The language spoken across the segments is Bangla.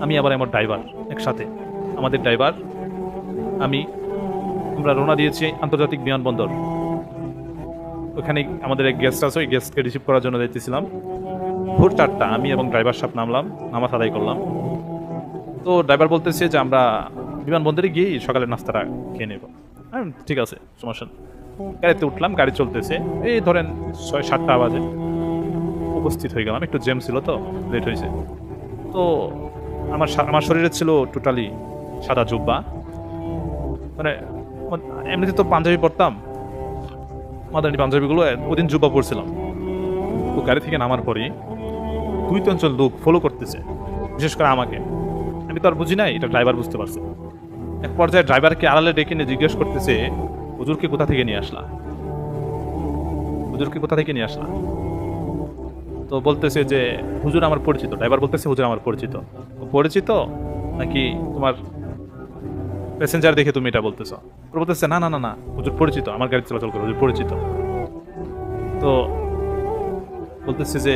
আমি আবার আমার ড্রাইভার একসাথে, আমাদের ড্রাইভার আমি, আমরা রওনা দিয়েছি আন্তর্জাতিক বিমানবন্দর। ওখানে আমাদের এক গেস্ট আছে, ওই গেস্টকে রিসিভ করার জন্য যাইতেছিলাম। ভোর 4টা আমি এবং ড্রাইভার সাহেব নামলাম, নামাজ আদায় করলাম। তো ড্রাইভার বলতেছে যে আমরা বিমানবন্দরে গিয়েই সকালের নাস্তাটা খেয়ে নেব। ঠিক আছে, সমস্যা নেই। গাড়িতে উঠলাম, গাড়ি চলতেছে, এই ধরেন 6-7টা বাজে উপস্থিত হয়ে গেলাম। একটু জ্যাম ছিল তো, লেট হয়েছে। তো আমার শরীরে ছিল টোটালি সাদা জুব্বা, মানে এমনিতে তো পাঞ্জাবি পরতাম, মাদানি পাঞ্জাবিগুলো, ওদিন জুব্বা পরছিলাম। তো গাড়ি থেকে নামার পরই 2-3 জন লোক ফলো করতেছে, বিশেষ করে আমাকে। আমি তো আর বুঝি নাই, এটা ড্রাইভার বুঝতে পারছে। এক পর্যায়ে ড্রাইভারকে আড়ালে ডেকে নিয়ে জিজ্ঞেস করতেছে, হুজুরকে কোথা থেকে নিয়ে আসলা, হুজুরকে কোথা থেকে নিয়ে আসলা? তো বলতেছে যে হুজুর আমার পরিচিত। ড্রাইভার বলতেছে হুজুর আমার পরিচিত। পরিচিত নাকি তোমার প্যাসেঞ্জার দেখে তুমি এটা বলতেছো? বলতেছে না না না না, হুজুর পরিচিত, আমার গাড়ি চলাচল করে, হুজুর পরিচিত। তো বলতেছে যে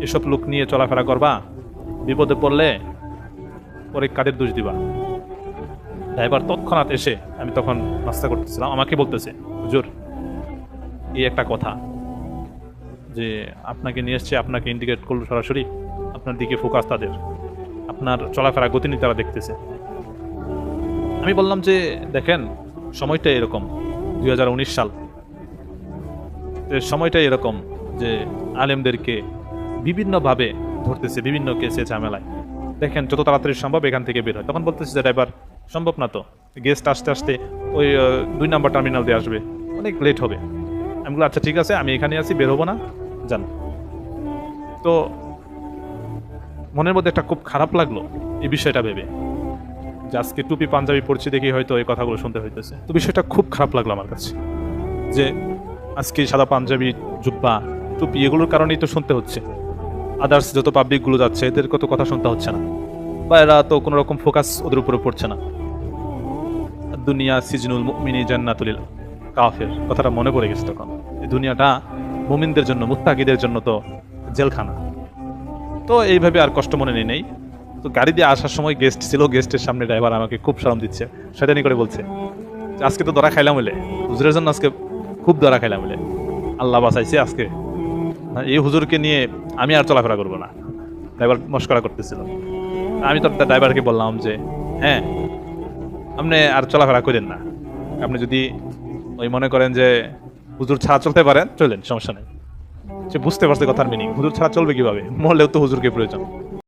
এসব লোক নিয়ে চলাফেরা করবা, বিপদে পড়লে পরে কাদের দোষ দিবা? ড্রাইভার তৎক্ষণাৎ এসে, আমি তখন নাস্তা করতেছিলাম, আমাকে বলতেছে হুজুর এই একটা কথা, যে আপনাকে নিয়ে এসছে, আপনাকে ইন্ডিকেট করলো সরাসরি, আপনার দিকে ফোকাস তাদের, আপনার চলাফেরা গতিনি তারা দেখতেছে। আমি বললাম যে দেখেন, সময়টা এরকম 2019 সাল, সময়টা এরকম যে আলেমদেরকে বিভিন্নভাবে ধরতেছে, বিভিন্ন কেসে ঝামেলায়। দেখেন যত তাড়াতাড়ি সম্ভব এখান থেকে বের হয়। তখন বলতেছে যে ড্রাইভার সম্ভব না, তো গেস্ট আসতে আসতে ওই 2 নম্বর টার্মিনাল দিয়ে আসবে, অনেক লেট হবে। আমি বললাম আচ্ছা ঠিক আছে, আমি এখানে আছি, বের হবো না, যান। তো মনের মধ্যে একটা খুব খারাপ লাগলো এই বিষয়টা ভেবে, যে আজকে টুপি পাঞ্জাবি পড়ছি দেখি হয়তো এই কথাগুলো শুনতে হইতেছে। তো বিষয়টা খুব খারাপ লাগলো আমার কাছে, যে আজকে সাদা পাঞ্জাবি, জুব্বা, টুপি এগুলোর কারণেই তো শুনতে হচ্ছে। আদার্স যত পাবলিকগুলো যাচ্ছে এদের কত কথা শুনতে হচ্ছে না, বা এরা তো কোনো রকম ফোকাস ওদের উপরে পড়ছে না। দুনিয়া সিজনুল মুমিনি জান্নাতুল কাফের কথাটা মনে পড়ে গেছে তখন। এই দুনিয়াটা মুমিনদের জন্য, মুত্তাকিদের জন্য তো জেলখানা। তো এইভাবে আর কষ্ট মনে নেই। তো গাড়ি দিয়ে আসার সময় গেস্ট ছিল, গেস্টের সামনে ড্রাইভার আমাকে খুব শরম দিচ্ছে, শয়তানি করে বলছে যে আজকে তো ধরা খাইলাম হলে, হুজুরের জন্য আজকে খুব ধরা খাইলাম হলে, আল্লাহ বাঁচাইছে আজকে, এই হুজুরকে নিয়ে আমি আর চলাফেরা করবো না। ড্রাইভার মস্করা করতেছিল। আমি তো ড্রাইভারকে বললাম যে হ্যাঁ, আপনি আর চলাফেরা করেন না, আপনি যদি ওই মনে করেন যে হুজুর ছাড়া চলতে পারেন চলেন, সমস্যা নেই। সে বুঝতে পারছে কথার মিনিং, হুজুর ছাড়া চলবে কিভাবে, মরলেও তো হুজুরকে প্রয়োজন।